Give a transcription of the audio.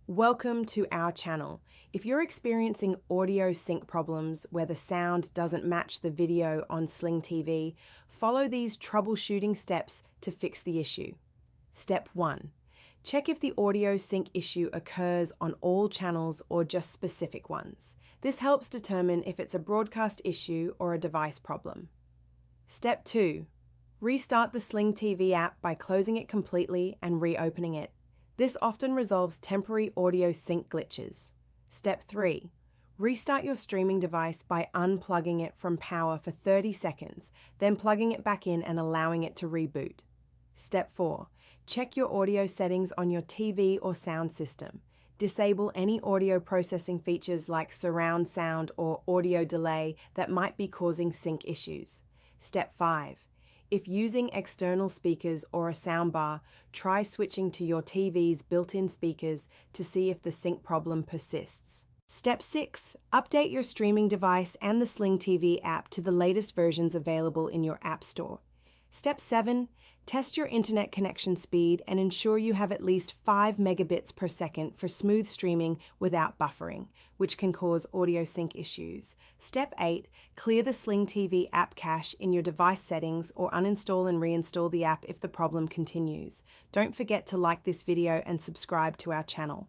Welcome to our channel. If you're experiencing audio sync problems where the sound doesn't match the video on Sling TV, follow these troubleshooting steps to fix the issue. Step 1. Check if the audio sync issue occurs on all channels or just specific ones. This helps determine if it's a broadcast issue or a device problem. Step 2. Restart the Sling TV app by closing it completely and reopening it. This often resolves temporary audio sync glitches. Step 3. Restart your streaming device by unplugging it from power for 30 seconds, then plugging it back in and allowing it to reboot. Step 4. Check your audio settings on your TV or sound system. Disable any audio processing features like surround sound or audio delay that might be causing sync issues. Step 5. If using external speakers or a soundbar, try switching to your TV's built-in speakers to see if the sync problem persists. Step 6. Update your streaming device and the Sling TV app to the latest versions available in your app store. Step 7. Test your internet connection speed and ensure you have at least 5 megabits per second for smooth streaming without buffering, which can cause audio sync issues. Step 8. Clear the Sling TV app cache in your device settings or uninstall and reinstall the app if the problem continues. Don't forget to like this video and subscribe to our channel.